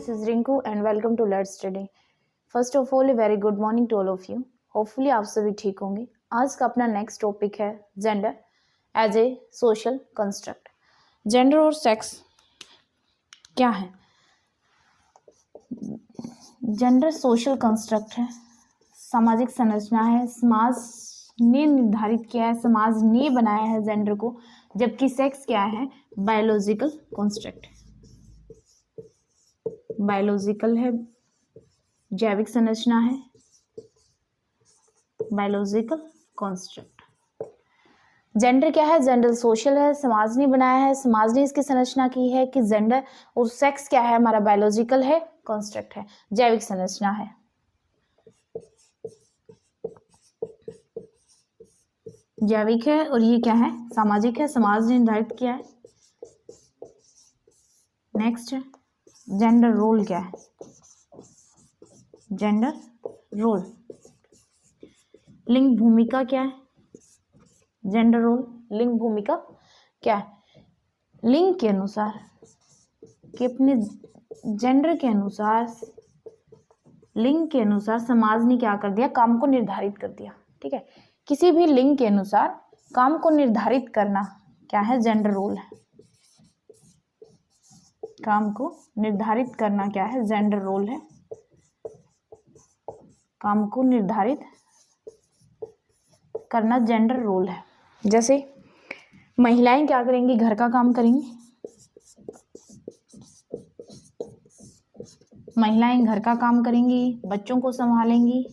this is Rinku and welcome to Let's Study. First of all, a very good morning to all of you. Hopefully आप सभी ठीक होंगे. आज का अपना नेक्स्ट टॉपिक है gender as a social construct. Gender और sex क्या है? जेंडर सोशल कंस्ट्रक्ट है, सामाजिक संरचना है, समाज ने निर्धारित किया है, समाज ने बनाया है जेंडर को. जबकि सेक्स क्या है? Biological construct. बायोलॉजिकल है, जैविक संरचना है, बायोलॉजिकल कंस्ट्रक्ट. जेंडर क्या है? जेंडर सोशल है, समाज ने बनाया है, समाज ने इसकी संरचना की है कि जेंडर. और सेक्स क्या है? हमारा बायोलॉजिकल है, कंस्ट्रक्ट है, जैविक संरचना है. जैविक है और ये क्या है? सामाजिक है, समाज ने निर्धारित किया है. नेक्स्ट है जेंडर रोल. क्या है जेंडर रोल? लिंग भूमिका क्या है? जेंडर रोल लिंग भूमिका क्या है? लिंग के अनुसार कि अपने जेंडर के अनुसार, लिंग के अनुसार समाज ने क्या कर दिया? काम को निर्धारित कर दिया. ठीक है, किसी भी लिंग के अनुसार काम को निर्धारित करना क्या है? जेंडर रोल है. काम को निर्धारित करना क्या है? जेंडर रोल है. काम को निर्धारित करना जेंडर रोल है. जैसे महिलाएं क्या करेंगी? घर का काम करेंगी. महिलाएं घर का काम करेंगी, बच्चों को संभालेंगी.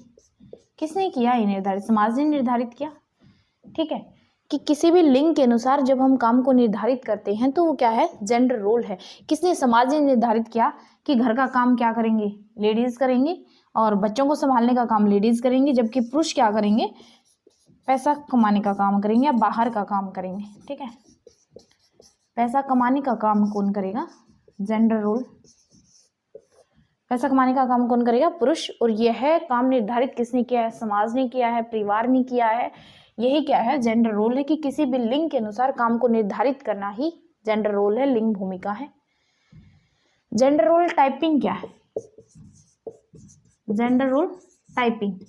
किसने किया? ये निर्धारित, समाज ने निर्धारित किया. ठीक है, कि किसी भी लिंग के अनुसार जब हम काम को निर्धारित करते हैं तो वो क्या है? जेंडर रोल है. किसने? समाज ने निर्धारित किया कि घर का काम क्या करेंगे? लेडीज करेंगी, और बच्चों को संभालने का काम लेडीज करेंगी. जबकि पुरुष क्या करेंगे? पैसा कमाने का काम करेंगे या बाहर का काम करेंगे. ठीक है, पैसा कमाने का काम कौन करेगा? Gender role. पैसा कमाने का काम कौन करेगा? पुरुष. और यह काम निर्धारित किसने किया है? समाज ने किया है, परिवार ने किया है. यही क्या है? जेंडर रोल है, कि किसी भी लिंग के अनुसार काम को निर्धारित करना ही जेंडर रोल है, लिंग भूमिका है. जेंडर रोल टाइपिंग क्या है? Gender role typing.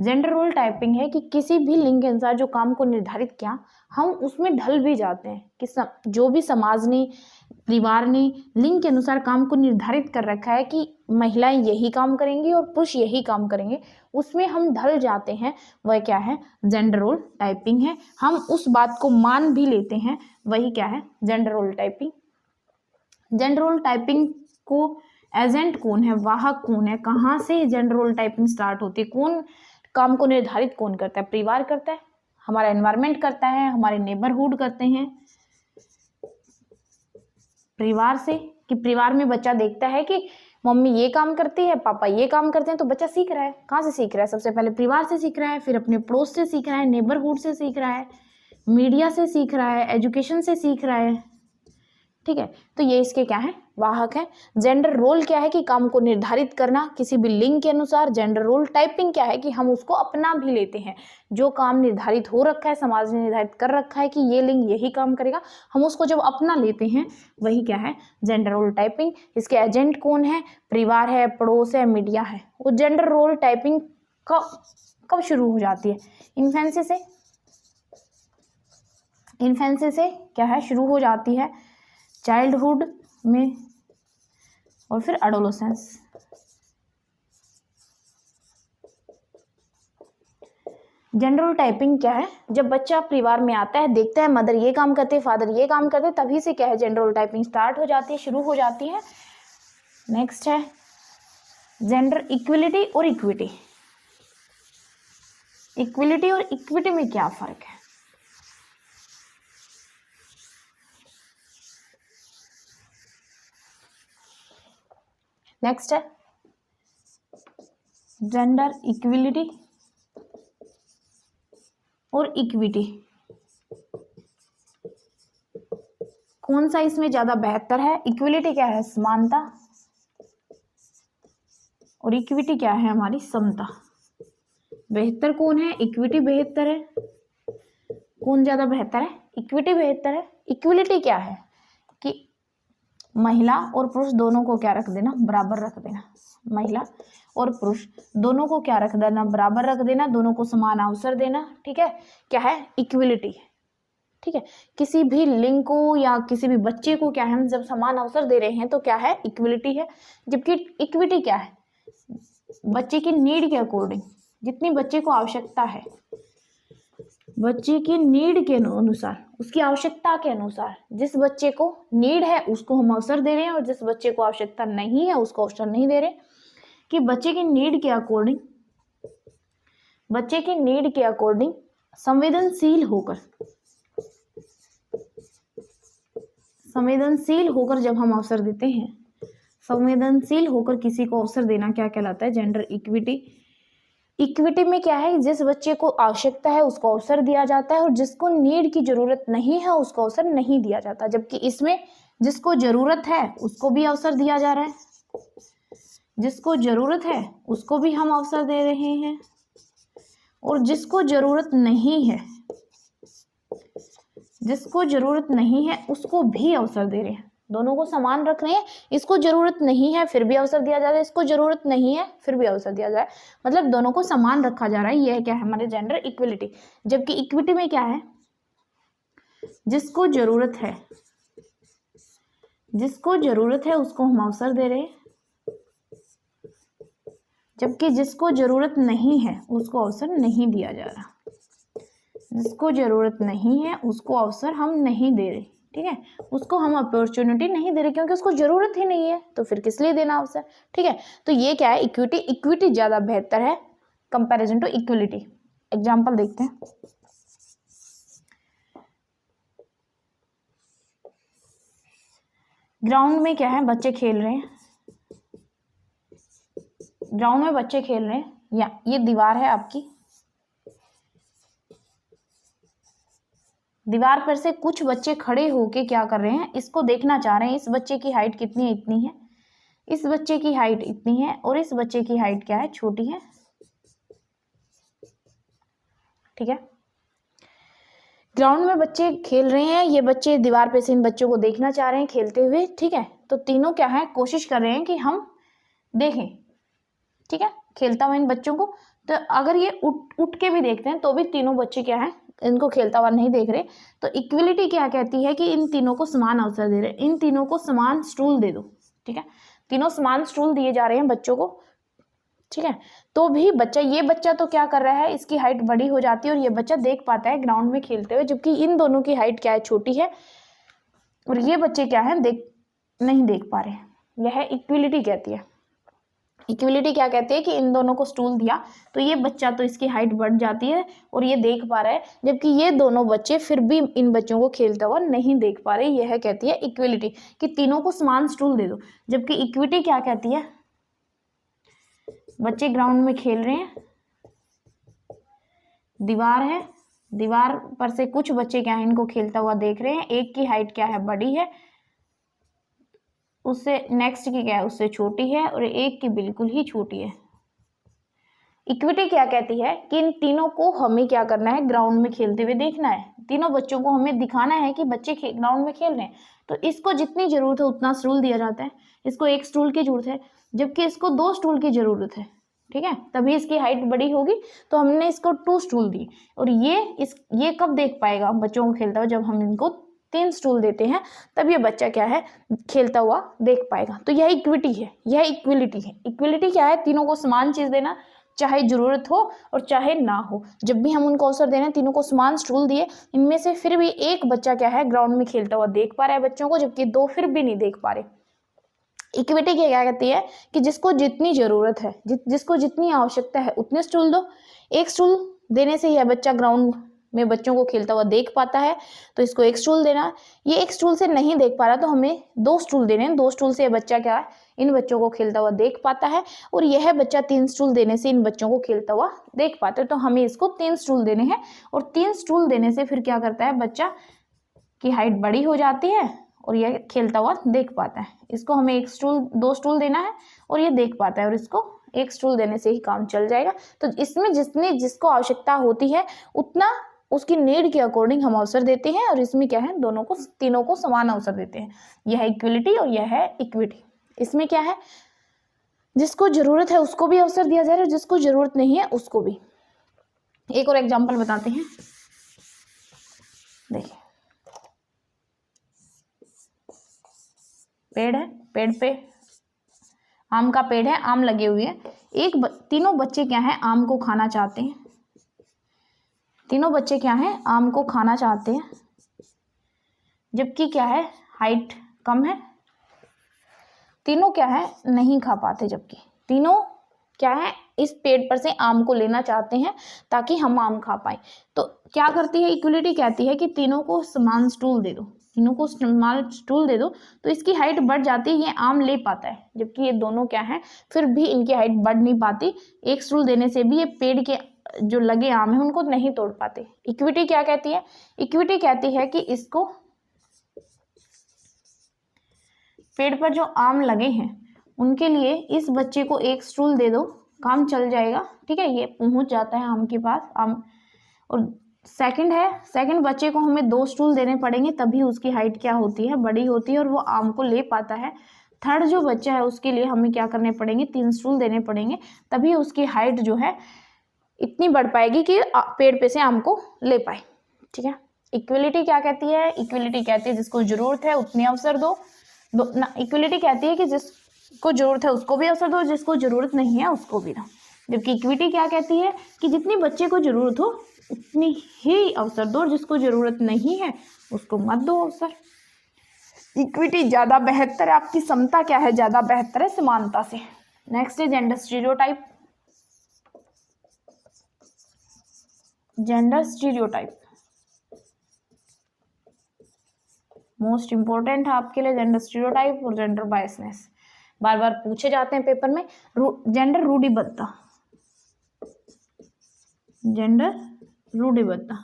Gender role typing है कि किसी भी लिंग के अनुसार जो काम को निर्धारित किया, हम उसमें ढल भी जाते हैं. कि जो भी समाज ने, परिवार ने लिंग के अनुसार काम को निर्धारित कर रखा है कि महिलाएं यही काम करेंगी और पुरुष यही काम करेंगे, उसमें हम ढल जाते हैं. वह क्या है? जेंडर रोल टाइपिंग है. हम उस बात को मान भी लेते हैं, वही क्या है? Gender role typing. Gender role typing को एजेंट कौन है? वाहक कौन है? कहाँ से जेंडर रोल टाइपिंग स्टार्ट होती है? कौन काम को निर्धारित कौन करता है? परिवार करता है, हमारा एनवायरनमेंट करता है, हमारे नेबरहुड करते हैं. परिवार से, कि परिवार में बच्चा देखता है कि मम्मी ये काम करती है, पापा ये काम करते हैं, तो बच्चा सीख रहा है. कहाँ से सीख रहा है? सबसे पहले परिवार से सीख रहा है, फिर अपने पड़ोस से सीख रहा है, नेबरहुड से सीख रहा है, मीडिया से सीख रहा है, एजुकेशन से सीख रहा है. ठीक है, तो ये इसके क्या है? वाहक है. जेंडर रोल क्या है? कि काम को निर्धारित करना किसी भी लिंग के अनुसार. जेंडर रोल टाइपिंग क्या है? कि हम उसको अपना भी लेते हैं. जो काम निर्धारित हो रखा है, समाज ने निर्धारित कर रखा है कि ये लिंग यही काम करेगा, हम उसको जब अपना लेते हैं, वही क्या है? Gender role typing. इसके एजेंट कौन है? परिवार है, पड़ोस है, मीडिया है. वो जेंडर रोल टाइपिंग कब शुरू हो जाती है? इन्फेंसी से. इन्फेंसी से क्या है? शुरू हो जाती है. चाइल्डहुड में, और फिर एडोलेसेंस. जेंडर रोल टाइपिंग क्या है? जब बच्चा परिवार में आता है, देखता है मदर ये काम करते, फादर ये काम करते, तभी से क्या है? जेंडर रोल टाइपिंग स्टार्ट हो जाती है, शुरू हो जाती है. नेक्स्ट है जेंडर इक्वलिटी और इक्विटी. इक्वलिटी और इक्विटी में क्या फर्क है? नेक्स्ट है जेंडर इक्विलिटी और इक्विटी. कौन सा इसमें ज्यादा बेहतर है? इक्विलिटी क्या है? समानता. और इक्विटी क्या है? हमारी समता. बेहतर कौन है? इक्विटी बेहतर है. कौन ज्यादा बेहतर है? इक्विटी बेहतर है. इक्विलिटी क्या है? कि महिला और पुरुष दोनों को क्या रख देना, बराबर रख देना। महिला और पुरुष दोनों को क्या रख देना, बराबर रख देना, दोनों को समान अवसर देना। ठीक है, क्या है, इक्विलिटी। ठीक है, किसी भी लिंग को या किसी भी बच्चे को क्या है, हम जब समान अवसर दे रहे हैं तो क्या है, इक्विलिटी है। जबकि इक्विटी क्या है, बच्चे की नीड के अकॉर्डिंग, जितनी बच्चे को आवश्यकता है, बच्चे की नीड के अनुसार, उसकी आवश्यकता के अनुसार, जिस बच्चे को नीड है उसको हम अवसर दे रहे हैं और जिस बच्चे को आवश्यकता नहीं है उसको अवसर नहीं दे रहे। कि बच्चे की नीड के अकॉर्डिंग, बच्चे की नीड के अकॉर्डिंग संवेदनशील होकर, संवेदनशील होकर जब हम अवसर देते हैं, संवेदनशील होकर किसी को अवसर देना क्या कहलाता है, जेंडर इक्विटी। इक्विटी में क्या है, जिस बच्चे को आवश्यकता है उसको अवसर दिया जाता है और जिसको नीड की जरूरत नहीं है उसको अवसर नहीं दिया जाता। जबकि इसमें जिसको जरूरत है उसको भी अवसर दिया जा रहा है, जिसको जरूरत है उसको भी हम अवसर दे रहे हैं और जिसको जरूरत नहीं है, जिसको जरूरत नहीं है उसको भी अवसर दे रहे हैं। दोनों को समान रख रहे हैं, इसको जरूरत नहीं है फिर भी अवसर दिया जा रहा है, इसको जरूरत नहीं है फिर भी अवसर दिया जा रहा है, मतलब दोनों को समान रखा जा रहा है। यह क्या है, हमारे जेंडर इक्विलिटी। जबकि इक्विटी में क्या है, जिसको जरूरत है, जिसको जरूरत है उसको हम अवसर दे रहे हैं, जबकि जिसको जरूरत नहीं है उसको अवसर नहीं दिया जा रहा। जिसको जरूरत नहीं है उसको अवसर हम नहीं दे रहे। ठीक है, उसको हम अपॉर्चुनिटी नहीं दे रहे क्योंकि उसको जरूरत ही नहीं है, तो फिर किस लिए देना अवसर। ठीक है, तो ये क्या है, इक्विटी। इक्विटी ज्यादा बेहतर है कंपैरिजन टू इक्वलिटी। एग्जांपल देखते हैं। ग्राउंड में क्या है, बच्चे खेल रहे हैं, ग्राउंड में बच्चे खेल रहे हैं, या ये दीवार है आपकी, दीवार पर से कुछ बच्चे खड़े होके क्या कर रहे हैं, इसको देखना चाह रहे हैं। इस बच्चे की हाइट कितनी है, इतनी है, इस बच्चे की हाइट इतनी है और इस बच्चे की हाइट क्या है, छोटी है। ठीक है, ग्राउंड में बच्चे खेल रहे हैं, ये बच्चे दीवार पे से इन बच्चों को देखना चाह रहे हैं खेलते हुए। ठीक है, तो तीनों क्या है, कोशिश कर रहे हैं कि हम देखें। ठीक है, खेलता हुआ इन बच्चों को, तो अगर ये उठ के भी देखते हैं तो भी तीनों बच्चे क्या है, इनको खेलता हुआ नहीं देख रहे। तो इक्विलिटी क्या कहती है कि इन तीनों को समान अवसर दे रहे हैं, इन तीनों को समान स्टूल दे दो। ठीक है, तीनों समान स्टूल दिए जा रहे हैं बच्चों को। ठीक है, तो भी बच्चा, ये बच्चा तो क्या कर रहा है, इसकी हाइट बड़ी हो जाती है और ये बच्चा देख पाता है ग्राउंड में खेलते हुए, जबकि इन दोनों की हाइट क्या है, छोटी है और ये बच्चे क्या है, नहीं देख पा रहे। यह इक्विलिटी कहती है। इक्विलिटी क्या कहती है कि इन दोनों को स्टूल दिया तो ये बच्चा तो इसकी हाइट बढ़ जाती है और ये देख पा रहा है, जबकि ये दोनों बच्चे फिर भी इन बच्चों को खेलता हुआ नहीं देख पा रहे। यह कहती है इक्विलिटी कि तीनों को समान स्टूल दे दो। जबकि इक्विटी क्या कहती है, बच्चे ग्राउंड में खेल रहे हैं, दीवार है, दीवार पर से कुछ बच्चे क्या है, इनको खेलता हुआ देख रहे हैं। एक की हाइट क्या है, बड़ी है, उससे नेक्स्ट की क्या है, उससे छोटी है और एक की बिल्कुल ही छोटी है। इक्विटी क्या कहती है कि इन तीनों को हमें क्या करना है, ग्राउंड में खेलते हुए देखना है। तीनों बच्चों को हमें दिखाना है कि बच्चे ग्राउंड में खेल रहे हैं, तो इसको जितनी जरूरत है उतना स्टूल दिया जाता है। इसको एक स्टूल की जरूरत है, जबकि इसको 2 स्टूल की जरूरत है। ठीक है, तभी इसकी हाइट बड़ी होगी, तो हमने इसको 2 स्टूल दी। और ये कब देख पाएगा बच्चों को खेलता हुआ, जब हम इनको 3 स्टूल देते हैं, तब ये बच्चा क्या है, खेलता हुआ देख पाएगा। तो यह इक्विटी है, यह इक्विलिटी है। इक्विलिटी क्या है, तीनों को समान चीज देना, चाहे जरूरत हो और चाहे ना हो। जब भी हम उनको अवसर दे रहे हैं, तीनों को समान स्टूल दिए, इनमें से फिर भी एक बच्चा क्या है, ग्राउंड में खेलता हुआ देख पा रहा है बच्चों को, जबकि 2 फिर भी नहीं देख पा रहे। इक्विटी क्या कहती है कि जिसको जितनी जरूरत है, जिसको जितनी आवश्यकता है उतने स्टूल दो। एक स्टूल देने से यह बच्चा ग्राउंड में बच्चों को खेलता हुआ देख पाता है, तो इसको एक स्टूल देना। ये एक स्टूल से नहीं देख पा रहा, तो हमें 2 स्टूल देने हैं। 2 स्टूल से यह बच्चा क्या है, इन बच्चों को खेलता हुआ देख पाता है, और यह बच्चा 3 स्टूल देने से इन बच्चों को खेलता हुआ देख पाता है। तो हमें इसको 3 स्टूल देने हैं, और 3 स्टूल देने से फिर क्या करता है, बच्चा की हाइट बड़ी हो जाती है और यह खेलता हुआ देख पाता है। इसको हमें 2 स्टूल देना है और ये देख पाता है, और इसको 1 स्टूल देने से ही काम चल जाएगा। तो इसमें जिसको आवश्यकता होती है उसकी नीड के अकॉर्डिंग हम अवसर देते हैं, और इसमें क्या है, दोनों को, तीनों को समान अवसर देते हैं। यह है इक्वलिटी और यह है इक्विटी। इसमें क्या है, जिसको जरूरत है उसको भी अवसर दिया जा रहा है, जिसको जरूरत नहीं है उसको भी। एक और एग्जांपल बताते हैं, देखिए पेड़ है, पेड़ पे आम का पेड़ है, आम लगे हुए हैं। तीनों बच्चे क्या है, आम को खाना चाहते हैं। तीनों बच्चे क्या है, आम को खाना चाहते हैं, जबकि क्या है, हाइट कम है। तीनों क्या है, नहीं खा पाते, जबकि तीनों क्या है, इस पेड़ पर से आम को लेना चाहते हैं ताकि हम आम खा पाए। तो क्या करती है इक्विलिटी, कहती है कि तीनों को समान स्टूल दे दो, तीनों को समान स्टूल दे दो, तो इसकी हाइट बढ़ जाती है, ये आम ले पाता है, जबकि ये दोनों क्या है, फिर भी इनकी हाइट बढ़ नहीं पाती। एक स्टूल देने से भी ये पेड़ के जो लगे आम है उनको नहीं तोड़ पाते। इक्विटी क्या कहती है, इक्विटी कहती है कि इसको, पेड़ पर जो आम लगे हैं उनके लिए इस बच्चे को एक स्टूल दे दो, काम चल जाएगा, ठीक है, ये पहुंच जाता है आम के पास आम। और सेकंड बच्चे को हमें 2 स्टूल देने पड़ेंगे, तभी उसकी हाइट क्या होती है, बड़ी होती है और वो आम को ले पाता है। थर्ड जो बच्चा है उसके लिए हमें क्या करने पड़ेंगे, 3 स्टूल देने पड़ेंगे, तभी उसकी हाइट जो है इतनी बढ़ पाएगी कि पेड़ पे से आम को ले पाए, ठीक है। इक्वलिटी क्या कहती है, इक्वलिटी कहती है जिसको जरूरत है उतने अवसर दो ना। इक्वलिटी कहती है कि जिसको जरूरत है उसको भी अवसर दो, जिसको जरूरत नहीं है उसको भी दो। जबकि इक्विटी क्या कहती है कि जितनी बच्चे को जरूरत हो उतनी ही अवसर दो, और जिसको जरूरत नहीं है उसको मत दो अवसर। इक्विटी ज्यादा बेहतर है, आपकी समता क्या है, ज्यादा बेहतर है समानता से। नेक्स्ट है gender stereotype. Gender stereotype most important है आपके लिए, जेंडर स्टीरियोटाइप और जेंडर बायसनेस, बार बार पूछे जाते हैं पेपर में। जेंडर रूढ़िबद्धता, जेंडर रूढ़िबद्धता,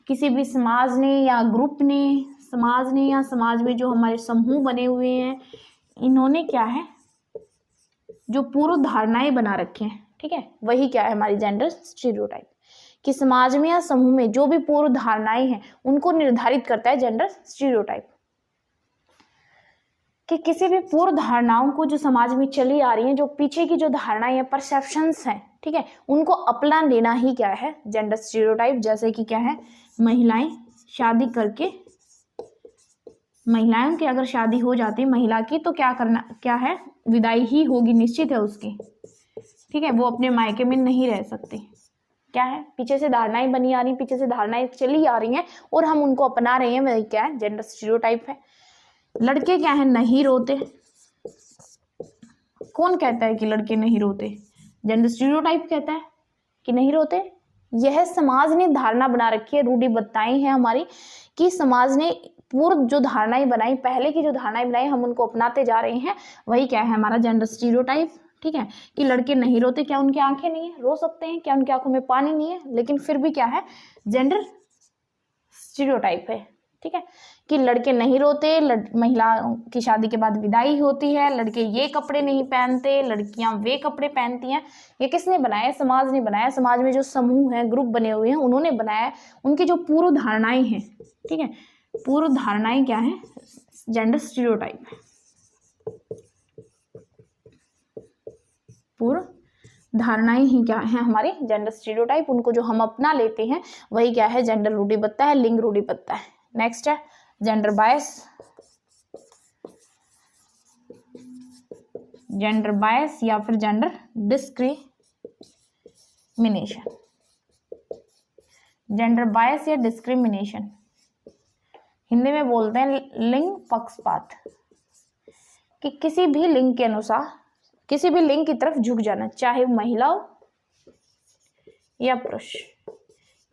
किसी भी समाज ने या ग्रुप ने, समाज ने या समाज में जो हमारे समूह बने हुए हैं, इन्होंने क्या है, जो पूर्व धारणाएं बना रखे हैं, ठीक है, वही क्या है हमारी जेंडर स्टीरियोटाइप। कि समाज में या समूह में जो भी पूर्व धारणाएं हैं उनको निर्धारित करता है जेंडर स्टीरियोटाइप। कि किसी भी पूर्व धारणाओं को जो समाज में चली आ रही हैं, जो पीछे की जो धारणाएं या परसेप्शंस हैं, ठीक है, उनको अपना लेना ही क्या है, जेंडर स्टीरियोटाइप। जैसे कि क्या है, महिलाएं शादी करके, महिलाओं की अगर शादी हो जाती है महिला की, तो क्या करना, क्या है, विदाई ही होगी, निश्चित है उसकी, ठीक है, वो अपने मायके में नहीं रह सकती। क्या है, पीछे से धारणाएं बनी आ रही, पीछे से धारणाएं चली आ रही हैं और हम उनको अपना रहे हैं, वही क्या है, जेंडर स्टीरियोटाइप है। लड़के क्या है, नहीं रोते। कौन कहता है कि लड़के नहीं रोते, जेंडर स्टीरियोटाइप कहता है कि नहीं रोते। यह समाज ने धारणा बना रखी है, रूढ़िबद्धताएं हैं हमारी, कि समाज ने पूर्व जो धारणाएं बनाई, पहले की जो धारणाएं बनाई, हम उनको अपनाते जा रहे हैं, वही क्या है हमारा जेंडर स्टीरियोटाइप, ठीक है। कि लड़के नहीं रोते, क्या उनकी आंखें नहीं है, रो सकते हैं, क्या उनकी आंखों में पानी नहीं है, लेकिन फिर भी क्या है, जेंडर स्टीरियोटाइप है, ठीक है। कि लड़के नहीं रोते, महिला की शादी के बाद विदाई होती है, लड़के ये कपड़े नहीं पहनते, लड़कियां वे कपड़े पहनती हैं। ये किसने बनाया, समाज ने बनाया। समाज में जो समूह हैं, ग्रुप बने हुए हैं, उन्होंने बनाया। उनकी जो पूर्व धारणाएं हैं, ठीक है, पूर्व धारणाएं क्या है, जेंडर स्टीरियोटाइप है। पूर्व धारणाएं ही क्या है हमारे जेंडर स्टीरियोटाइप, उनको जो हम अपना लेते हैं वही क्या है, जेंडर रूढ़िबद्धता है, लिंग रूढ़िबद्धता है। नेक्स्ट है जेंडर बायस। जेंडर बायस या फिर जेंडर डिस्क्रिमिनेशन। जेंडर बायस या डिस्क्रिमिनेशन हिंदी में बोलते हैं लिंग पक्षपात। कि किसी भी लिंग के अनुसार, किसी भी लिंग की तरफ झुक जाना, चाहे महिला हो या पुरुष,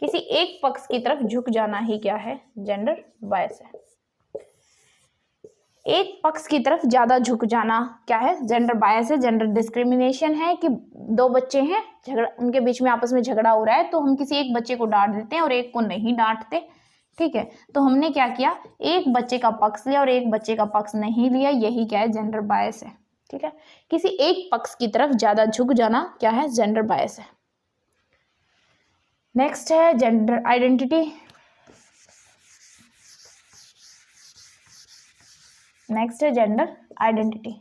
किसी एक पक्ष की तरफ झुक जाना ही क्या है, जेंडर बायस है। एक पक्ष की तरफ ज्यादा झुक जाना क्या है, जेंडर बायस है। जेंडर डिस्क्रिमिनेशन है कि 2 बच्चे हैं, झगड़ा, उनके बीच में आपस में झगड़ा हो रहा है, तो हम किसी एक बच्चे को डांट देते हैं और एक को नहीं डांटते, ठीक है। तो हमने क्या किया, एक बच्चे का पक्ष लिया और एक बच्चे का पक्ष नहीं लिया, यही क्या है, जेंडर बायस है, ठीक है। किसी एक पक्ष की तरफ ज्यादा झुक जाना क्या है, जेंडर बायस है। नेक्स्ट है जेंडर आइडेंटिटी। नेक्स्ट है जेंडर आइडेंटिटी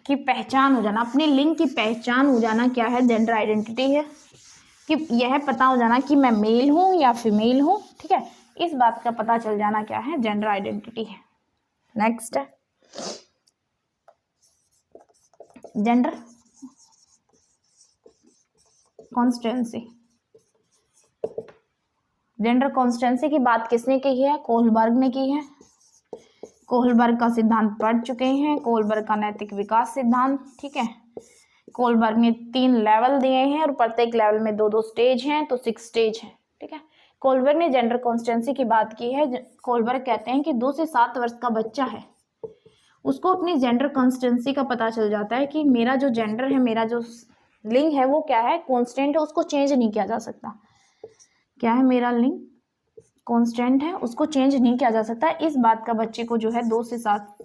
की पहचान हो जाना, अपने लिंग की पहचान हो जाना क्या है, जेंडर आइडेंटिटी है। कि यह पता हो जाना कि मैं मेल हूं या फीमेल हूं, ठीक है, इस बात का पता चल जाना क्या है, जेंडर आइडेंटिटी है। नेक्स्ट है जेंडर कॉन्स्टेंसी। जेंडर कॉन्स्टेंसी की बात किसने की है, कोहलबर्ग ने की है। कोहलबर्ग का सिद्धांत पढ़ चुके हैं, कोहलबर्ग का नैतिक विकास सिद्धांत, ठीक है। कोहलबर्ग ने 3 लेवल दिए हैं और प्रत्येक लेवल में 2-2 स्टेज हैं, तो 6 स्टेज है, ठीक है। कोहलबर्ग ने जेंडर कॉन्स्टेंसी की बात की है। कोहलबर्ग कहते हैं कि 2 से 7 वर्ष का बच्चा है, उसको अपनी जेंडर कॉन्स्टेंसी का पता चल जाता है कि मेरा जो जेंडर है, मेरा जो लिंग है वो क्या है, कॉन्स्टेंट है, उसको चेंज नहीं किया जा सकता। क्या है, मेरा लिंग कांस्टेंट है, उसको चेंज नहीं किया जा सकता। इस बात का बच्चे को जो है 2 से 7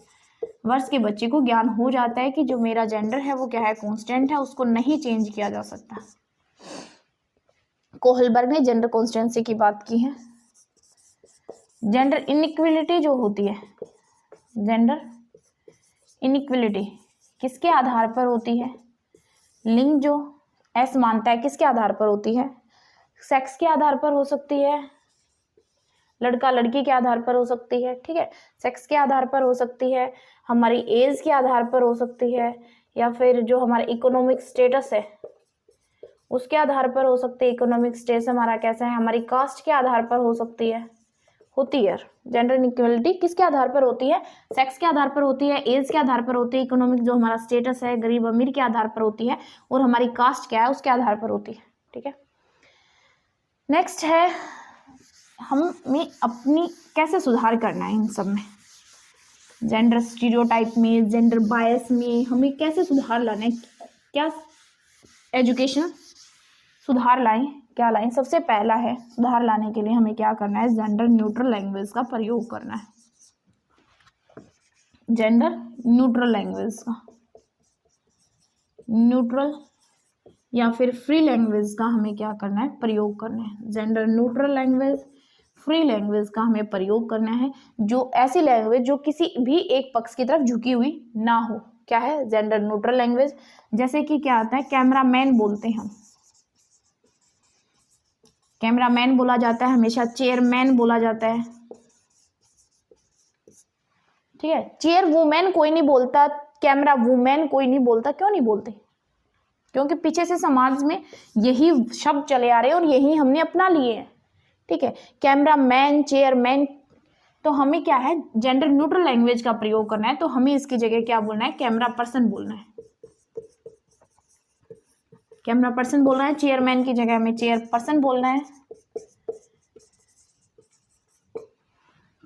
वर्ष के बच्चे को ज्ञान हो जाता है कि जो मेरा जेंडर है वो क्या है, कांस्टेंट है, उसको नहीं चेंज किया जा सकता। कोहलबर्ग ने जेंडर कॉन्स्टेंसी की बात की है। जेंडर इनइक्वलिटी जो होती है, जेंडर इनइक्वलिटी किसके आधार पर होती है, लिंग जो असमानता है किसके आधार पर होती है, सेक्स के आधार पर हो सकती है, लड़का लड़की के आधार पर हो सकती है, ठीक है, सेक्स के आधार पर हो सकती है, हमारी एज के आधार पर हो सकती है, या फिर जो हमारा इकोनॉमिक स्टेटस है उसके आधार पर हो सकती है। इकोनॉमिक स्टेटस हमारा कैसा है, हमारी कास्ट के आधार पर हो सकती है, होती है। जेंडर इनइक्वलिटी किसके आधार पर होती है, सेक्स के आधार पर होती है, एज के आधार पर होती है, इकोनॉमिक जो हमारा स्टेटस है गरीब अमीर के आधार पर होती है, और हमारी कास्ट क्या है उसके आधार पर होती है, ठीक है। नेक्स्ट है हमें अपनी कैसे सुधार करना है इन सब में, जेंडर स्टीरियोटाइप में, जेंडर बायस में हमें कैसे सुधार लाना है, क्या एजुकेशन सुधार लाएं, क्या लाएं। सबसे पहला है सुधार लाने के लिए हमें क्या करना है, जेंडर न्यूट्रल लैंग्वेज का प्रयोग करना है। जेंडर न्यूट्रल लैंग्वेज का, न्यूट्रल या फिर फ्री लैंग्वेज का हमें क्या करना है, प्रयोग करना है। Gender neutral language, free language का हमें प्रयोग करना है, जो ऐसी लैंग्वेज जो किसी भी एक पक्ष की तरफ झुकी हुई ना हो। क्या है, जेंडर न्यूट्रल लैंग्वेज। जैसे कि क्या आता है, कैमरामैन बोलते हैं हम, कैमरामैन बोला जाता है, हमेशा चेयरमैन बोला जाता है, ठीक है। चेयर वुमेन कोई नहीं बोलता, कैमरा वुमेन कोई नहीं बोलता। क्यों नहीं बोलते, क्योंकि पीछे से समाज में यही शब्द चले आ रहे हैं और यही हमने अपना लिए हैं, ठीक है। कैमरा मैन, चेयरमैन, तो हमें क्या है, जेंडर न्यूट्रल लैंग्वेज का प्रयोग करना है, तो हमें इसकी जगह क्या बोलना है, कैमरा पर्सन बोलना है, कैमरा पर्सन बोलना है। चेयरमैन की जगह हमें चेयर पर्सन बोलना है,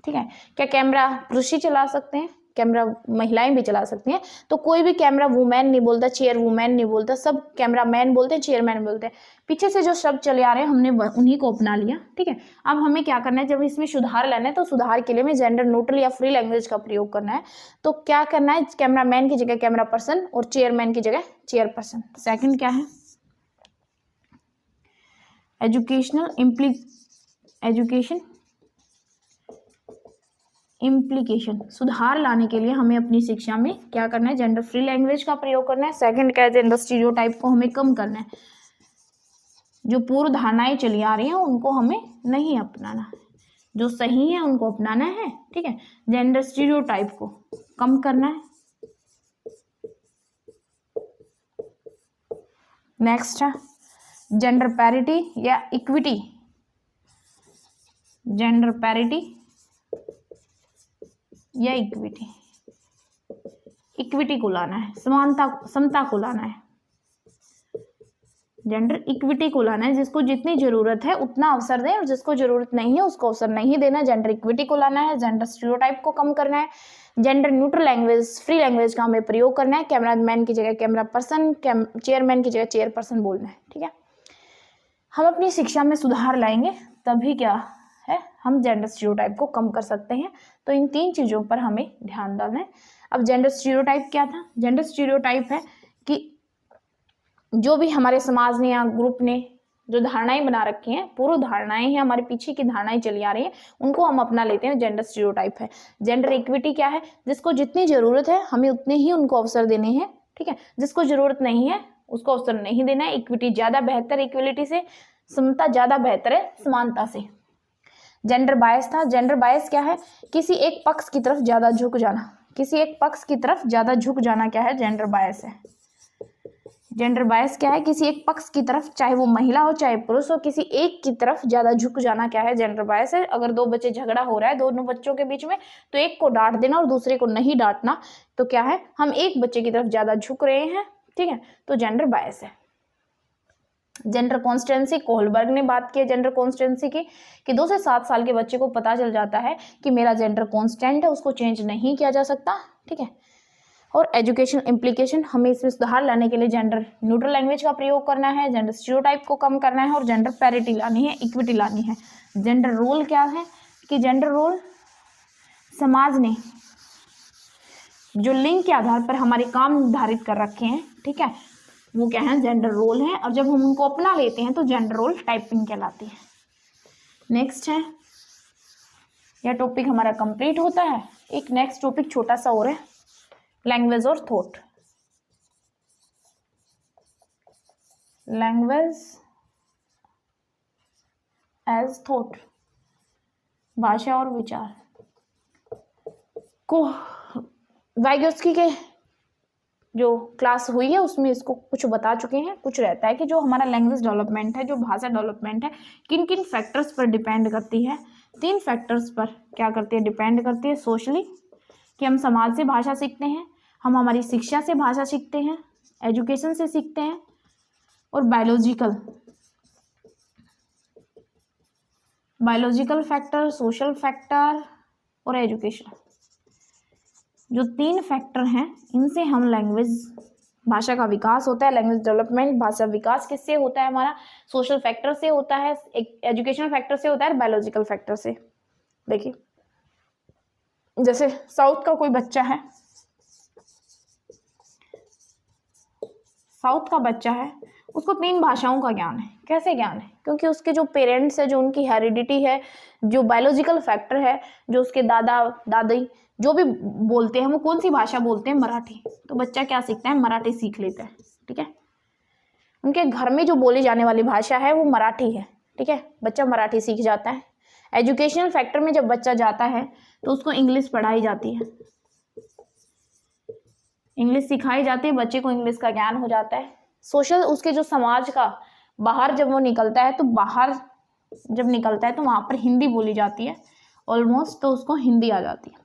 ठीक है। क्या कैमरा पुरुष ही चला सकते हैं, कैमरा महिलाएं भी चला सकती हैं, तो कोई भी कैमरा वुमेन नहीं बोलता, चेयर वुमेन नहीं बोलता, सब कैमरा मैन बोलते हैं, चेयरमैन बोलते हैं। पीछे से जो शब्द चले आ रहे हैं हमने उन्हीं को अपना लिया, ठीक है। अब हमें क्या करना है, जब इसमें सुधार लाना है तो सुधार के लिए हमें जेंडर न्यूट्रल या फ्री लैंग्वेज का प्रयोग करना है। तो क्या करना है, कैमरा मैन की जगह कैमरा पर्सन और चेयरमैन की जगह चेयर पर्सन। सेकेंड क्या है, एजुकेशन इम्प्लीकेशन। सुधार लाने के लिए हमें अपनी शिक्षा में क्या करना है, जेंडर फ्री लैंग्वेज का प्रयोग करना है। सेकंड क्या है, जेंडर स्टीरियोटाइप को हमें कम करना है, जो पूर्व धारणाएं चली आ रही हैं उनको हमें नहीं अपनाना है, जो सही है उनको अपनाना है, ठीक है। जेंडर स्टीरियोटाइप को कम करना है। नेक्स्ट है जेंडर पैरिटी या इक्विटी। जेंडर पैरिटी या इक्विटी, इक्विटी को लाना है, समानता समता को लाना है, जेंडर इक्विटी को लाना है। जिसको जितनी जरूरत है उतना अवसर दें और जिसको जरूरत नहीं है उसको अवसर नहीं देना। जेंडर इक्विटी को लाना है, जेंडर स्टीरियोटाइप को कम करना है, gender neutral language, free language का हमें प्रयोग करना है। कैमरामैन की जगह कैमरा पर्सन, चेयरमैन की जगह चेयर पर्सन बोलना है, ठीक है। हम अपनी शिक्षा में सुधार लाएंगे तभी क्या है, हम जेंडर स्टीरियोटाइप को कम कर सकते हैं। तो इन 3 चीजों पर हमें ध्यान देना है। अब जेंडर स्टीरियोटाइप क्या था, जेंडर स्टीरियोटाइप है कि जो भी हमारे समाज ने या ग्रुप ने जो धारणाएं बना रखी हैं, पूर्व धारणाएं हैं, हमारे पीछे की धारणाएं चली आ रही हैं, उनको हम अपना लेते हैं। जेंडर स्टीरियोटाइप है। जेंडर इक्विटी क्या है? जिसको जितनी जरूरत है हमें उतने ही उनको अवसर देने हैं, ठीक है। जिसको जरूरत नहीं है उसको अवसर नहीं देना है। इक्विटी ज्यादा बेहतर इक्वलिटी से, समता ज्यादा बेहतर है समानता से। जेंडर बायस था। जेंडर बायस क्या है? किसी एक पक्ष की तरफ ज्यादा झुक जाना। किसी एक पक्ष की तरफ ज्यादा झुक जाना क्या है? जेंडर बायस है। जेंडर बायस क्या है? किसी एक पक्ष की तरफ, चाहे वो महिला हो चाहे पुरुष हो, किसी एक की तरफ ज्यादा झुक जाना क्या है? जेंडर बायस है। अगर दो बच्चे झगड़ा हो रहा है दोनों बच्चों के बीच में, तो एक को डांट देना और दूसरे को नहीं डांटना, तो क्या है? हम एक बच्चे की तरफ ज्यादा झुक रहे हैं, ठीक है, तो जेंडर बायस है। जेंडर कॉन्स्टेंसी, कोहलबर्ग ने बात की है जेंडर कॉन्स्टेंसी की, कि 2 से 7 साल के बच्चे को पता चल जाता है कि मेरा जेंडर कॉन्स्टेंट है, उसको चेंज नहीं किया जा सकता, ठीक है। और एजुकेशन इम्प्लीकेशन, हमें इसमें सुधार लाने के लिए जेंडर न्यूट्रल लैंग्वेज का प्रयोग करना है, जेंडर स्टीरियोटाइप को कम करना है और जेंडर पैरिटी लानी है, इक्विटी लानी है। जेंडर रोल क्या है? कि जेंडर रोल समाज ने जो लिंग के आधार पर हमारे काम निर्धारित कर रखे हैं, ठीक है, वो क्या है? जेंडर रोल है। और जब हम उनको अपना लेते हैं तो जेंडर रोल टाइपिंग कहलाती है। नेक्स्ट है, यह टॉपिक हमारा कंप्लीट होता है। एक नेक्स्ट टॉपिक छोटा सा और है, लैंग्वेज और थॉट। लैंग्वेज एज थॉट, भाषा और विचार को वाइगोत्स्की के जो क्लास हुई है उसमें इसको कुछ बता चुके हैं। कुछ रहता है कि जो हमारा लैंग्वेज डेवलपमेंट है, जो भाषा डेवलपमेंट है, किन किन फैक्टर्स पर डिपेंड करती है। 3 फैक्टर्स पर क्या करती है? डिपेंड करती है। सोशली, कि हम समाज से भाषा सीखते हैं, हम हमारी शिक्षा से भाषा सीखते हैं, एजुकेशन से सीखते हैं, और बायोलॉजिकल फैक्टर, सोशल फैक्टर और एजुकेशन, जो 3 फैक्टर हैं, इनसे हम लैंग्वेज, भाषा का विकास होता है। लैंग्वेज डेवलपमेंट, भाषा विकास किससे होता है? हमारा सोशल फैक्टर से होता है, एजुकेशनल फैक्टर से होता है, बायोलॉजिकल फैक्टर से। देखिए, जैसे साउथ का कोई बच्चा है, साउथ का बच्चा है, उसको 3 भाषाओं का ज्ञान है। कैसे ज्ञान है? क्योंकि उसके जो पेरेंट्स है, जो उनकी हेरिडिटी है, जो बायोलॉजिकल फैक्टर है, जो उसके दादा दादी जो भी बोलते हैं, वो कौन सी भाषा बोलते हैं? मराठी। तो बच्चा क्या सीखता है? मराठी सीख लेता है, ठीक है। उनके घर में जो बोली जाने वाली भाषा है वो मराठी है, ठीक है, बच्चा मराठी सीख जाता है। एजुकेशनल फैक्टर में जब बच्चा जाता है तो उसको इंग्लिश पढ़ाई जाती है, इंग्लिश सिखाई जाती है, बच्चे को इंग्लिश का ज्ञान हो जाता है। सोशल, उसके जो समाज का बाहर जब वो निकलता है, तो बाहर जब निकलता है तो वहाँ पर हिंदी बोली जाती है ऑलमोस्ट, तो उसको हिंदी आ जाती है।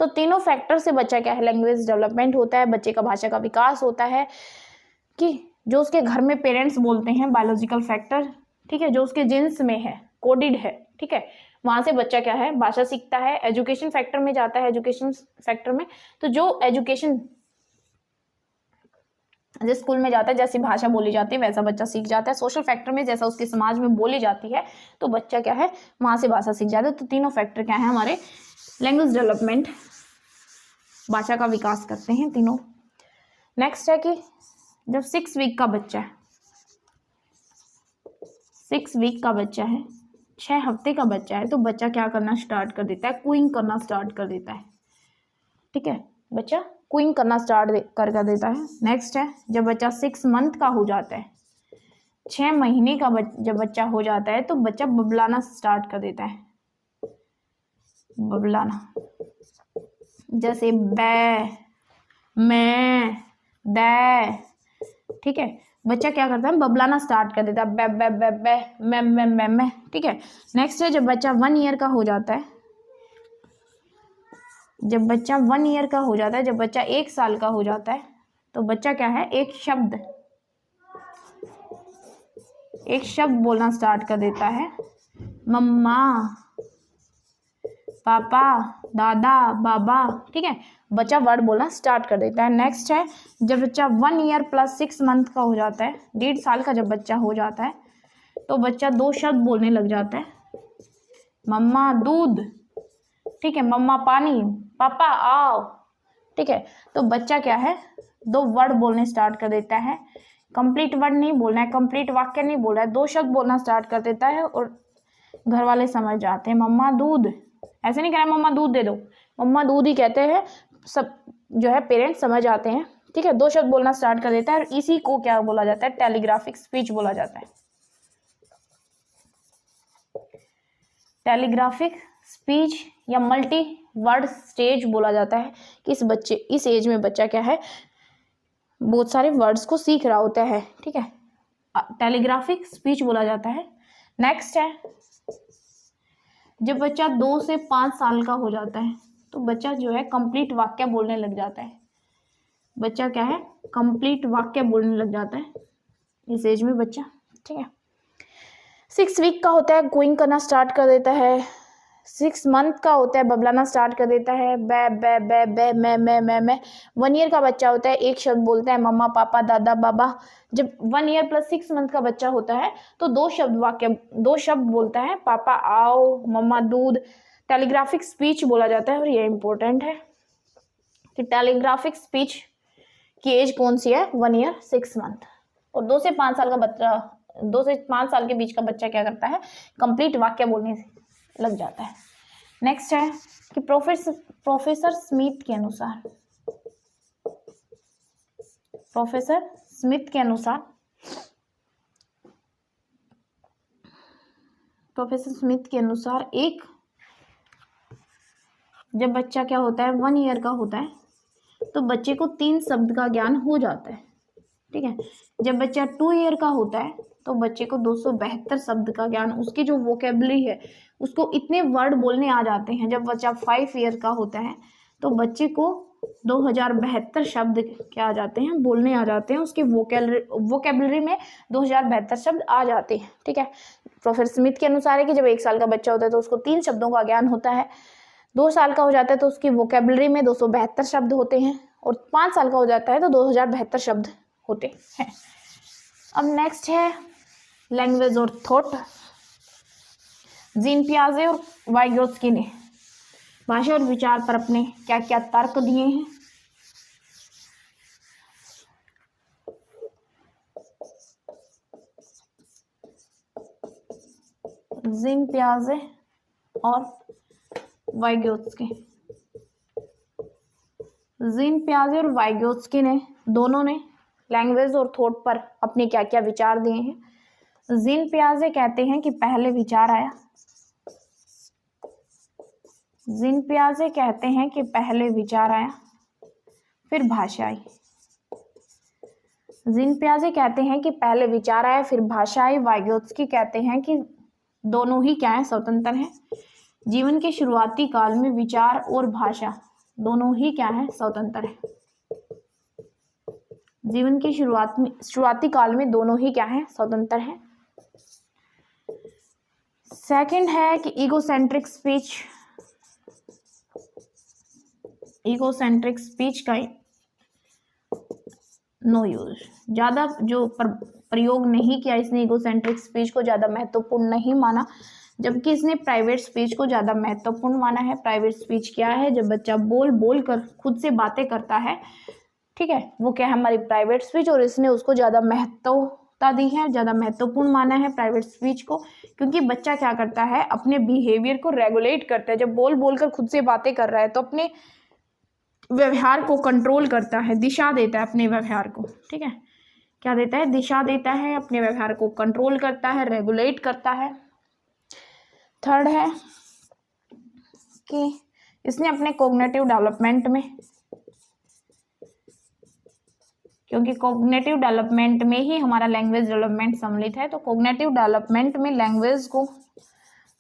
तो तीनों फैक्टर से बच्चा क्या है? लैंग्वेज डेवलपमेंट होता है, बच्चे का भाषा का विकास होता है, कि जो उसके घर में पेरेंट्स बोलते हैं, बायोलॉजिकल फैक्टर, ठीक है, जो उसके जीन्स में है, कोडिड है, ठीक है, वहां से बच्चा क्या है? भाषा सीखता है। एजुकेशन फैक्टर में जाता है, एजुकेशन फैक्टर में तो जो एजुकेशन, जिस स्कूल में जाता है जैसी भाषा बोली जाती है वैसा बच्चा सीख जाता है। सोशल फैक्टर में जैसा उसके समाज में बोली जाती है तो बच्चा क्या है? वहां से भाषा सीख जाता है। तो तीनों फैक्टर क्या है हमारे? लैंग्वेज डेवलपमेंट, भाषा का विकास करते हैं तीनों। नेक्स्ट है कि जब 6 वीक का बच्चा है, 6 वीक का बच्चा है, 6 हफ्ते का बच्चा है, तो बच्चा क्या करना स्टार्ट कर देता है? कूइंग करना स्टार्ट कर देता है, ठीक है, बच्चा कूइंग करना स्टार्ट कर देता है। नेक्स्ट है जब बच्चा 6 मंथ का हो जाता है, 6 महीने का जब बच्चा हो जाता है तो बच्चा बबलाना स्टार्ट कर देता है। बबलाना, जैसे बै, मैं, दै, ठीक है, बच्चा क्या करता है? बबलाना स्टार्ट कर देता है, बै बै बै बै, मैं, ठीक है। नेक्स्ट है जब बच्चा 1 ईयर का हो जाता है, जब बच्चा 1 ईयर का हो जाता है, जब बच्चा 1 साल का हो जाता है, तो बच्चा क्या है? एक शब्द बोलना स्टार्ट कर देता है, मम्मा, पापा, दादा, बाबा, ठीक है, बच्चा वर्ड बोलना स्टार्ट कर देता है। नेक्स्ट है जब बच्चा 1 ईयर प्लस 6 मंथ का हो जाता है, 1.5 साल का जब बच्चा हो जाता है, तो बच्चा 2 शब्द बोलने लग जाता है, मम्मा दूध, ठीक है, मम्मा पानी, पापा आओ, ठीक है। तो बच्चा क्या है? 2 वर्ड बोलने स्टार्ट कर देता है, कंप्लीट वर्ड नहीं बोलना है, कंप्लीट वाक्य नहीं बोल रहा है, 2 शब्द बोलना स्टार्ट कर देता है और घर वाले समझ जाते हैं। मम्मा दूध, ऐसे नहीं कह रहा है मम्मा दूध दे दो, मम्मा दूध ही कहते हैं, सब जो है पेरेंट्स समझ आते हैं। ठीक है, 2 शब्द बोलना स्टार्ट कर देता है और इसी को क्या बोला जाता है, टेलीग्राफिक स्पीच बोला जाता है। टेलीग्राफिक स्पीच या मल्टी वर्ड स्टेज बोला जाता है कि इस एज में बच्चा क्या है, बहुत सारे वर्ड्स को सीख रहा होता है। ठीक है, टेलीग्राफिक स्पीच बोला जाता है। नेक्स्ट है, जब बच्चा 2 से 5 साल का हो जाता है तो बच्चा जो है कंप्लीट वाक्य बोलने लग जाता है। बच्चा क्या है, कंप्लीट वाक्य बोलने लग जाता है इस एज में बच्चा। ठीक है, 6 वीक का होता है, गोइंग करना स्टार्ट कर देता है। 6 मंथ का होता है, बबलाना स्टार्ट कर देता है, बै बै बै बै मैं। 1 ईयर का बच्चा होता है, एक शब्द बोलता है, मम्मा पापा दादा बाबा। जब 1 ईयर प्लस 6 मंथ का बच्चा होता है तो 2 शब्द बोलता है, पापा आओ, मम्मा दूध। टेलीग्राफिक स्पीच बोला जाता है और ये इंपॉर्टेंट है कि टेलीग्राफिक स्पीच की एज कौन सी है, 1 ईयर 6 मंथ। और 2 से 5 साल का बच्चा, 2 से 5 साल के बीच का बच्चा क्या करता है, कंप्लीट वाक्य बोलने लग जाता है। नेक्स्ट है कि प्रोफेसर स्मिथ के अनुसार, एक जब बच्चा क्या होता है, 1 ईयर का होता है तो बच्चे को 3 शब्द का ज्ञान हो जाता है। ठीक है, जब बच्चा 2 ईयर का होता है तो बच्चे को 272 शब्द का ज्ञान, उसकी जो वोकेबलरी है उसको इतने वर्ड बोलने आ जाते हैं। जब बच्चा 5 ईयर का होता है तो बच्चे को 2072 शब्द क्या आ जाते हैं, बोलने आ जाते हैं, उसके वोकेबलरी में 2072 शब्द आ जाते हैं। ठीक है, प्रोफेसर स्मिथ के अनुसार है कि जब 1 साल का बच्चा होता है तो उसको 3 शब्दों का ज्ञान होता है, 2 साल का हो जाता है तो उसकी वोकेबलरी में 272 शब्द होते हैं और 5 साल का हो जाता है तो 2072 शब्द होते हैं। अब नेक्स्ट है लैंग्वेज और थॉट। जीन पियाजे और वाइगोत्स्की ने भाषा और विचार पर अपने क्या क्या तर्क दिए हैं। जीन पियाजे और वाइगोत्स्की, जीन पियाजे और वाइगोत्स्की ने दोनों ने लैंग्वेज और थॉट पर अपने क्या क्या विचार दिए हैं। जीन पियाजे कहते हैं कि पहले विचार आया, जीन पियाजे कहते हैं कि पहले विचार आया फिर भाषा आई। जीन पियाजे कहते हैं कि पहले विचार आया फिर भाषा आई। वाइगोत्स्की कहते हैं कि दोनों ही क्या है, स्वतंत्र हैं। जीवन के शुरुआती काल में विचार और भाषा दोनों ही क्या है, स्वतंत्र है। जीवन के शुरुआती काल में दोनों ही क्या है, स्वतंत्र है। सेकंड है कि ईगोसेंट्रिक स्पीच का नो यूज, ज्यादा जो प्रयोग नहीं किया इसने, ईगोसेंट्रिक स्पीच को ज्यादा महत्वपूर्ण नहीं माना, जबकि इसने प्राइवेट स्पीच को ज्यादा महत्वपूर्ण माना है। प्राइवेट स्पीच क्या है, जब बच्चा बोल कर खुद से बातें करता है, ठीक है, वो क्या है हमारी प्राइवेट स्पीच, और इसने उसको ज्यादा महत्वता दी है, ज्यादा महत्वपूर्ण माना है प्राइवेट स्पीच को, क्योंकि बच्चा क्या करता है, अपने बिहेवियर को रेगुलेट करता है। जब बोल कर खुद से बातें कर रहा है तो अपने व्यवहार को कंट्रोल करता है, दिशा देता है अपने व्यवहार को। ठीक है, क्या देता है, दिशा देता है, अपने व्यवहार को कंट्रोल करता है, रेगुलेट करता है। थर्ड है कि इसने अपने कॉग्निटिव डेवलपमेंट में, क्योंकि कॉग्निटिव डेवलपमेंट में ही हमारा लैंग्वेज डेवलपमेंट सम्मिलित है, तो कॉग्निटिव डेवलपमेंट में लैंग्वेज को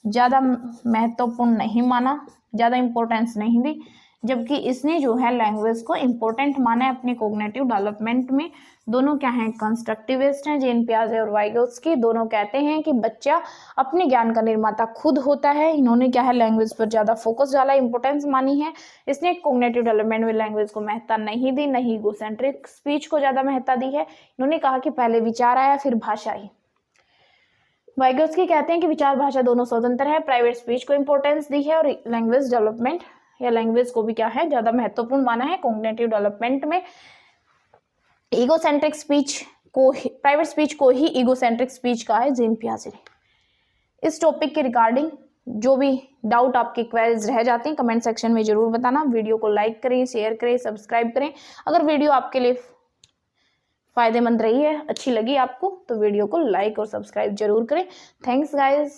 ज़्यादा महत्वपूर्ण नहीं माना, ज़्यादा इम्पोर्टेंस नहीं दी, जबकि इसने जो है लैंग्वेज को इम्पोर्टेंट माना है अपने कॉग्निटिव डेवलपमेंट में। दोनों क्या हैं, कंस्ट्रक्टिविस्ट हैं, जीन पियाजे और वाइगोत्स्की। दोनों कहते हैं कि बच्चा अपने ज्ञान का निर्माता खुद होता है। इन्होंने क्या है, लैंग्वेज पर ज़्यादा फोकस डाला, इंपॉर्टेंस मानी है। इसने कॉग्निटिव डेवलपमेंट में लैंग्वेज को महत्ता नहीं दी, नहीं ईगोसेंट्रिक स्पीच को ज़्यादा महत्ता दी है। इन्होंने कहा कि पहले विचार आया फिर भाषा आई। वाइगोत्स्की कहते हैं कि विचार भाषा दोनों स्वतंत्र है, प्राइवेट स्पीच को इंपॉर्टेंस दी है और लैंग्वेज डेवलपमेंट या लैंग्वेज को भी क्या है, ज्यादा महत्वपूर्ण माना है कॉग्निटिव डेवलपमेंट में। ईगोसेंट्रिक स्पीच प्राइवेट स्पीच को ही ईगोसेंट्रिक स्पीच कहा है जीन पियाजे ने। इस टॉपिक के रिगार्डिंग जो भी डाउट आपके क्वेरीज रह जाते हैं कमेंट सेक्शन में जरूर बताना। वीडियो को लाइक करें, शेयर करें, सब्सक्राइब करें। अगर वीडियो आपके लिए फायदेमंद रही है, अच्छी लगी आपको, तो वीडियो को लाइक और सब्सक्राइब जरूर करें। Thanks guys.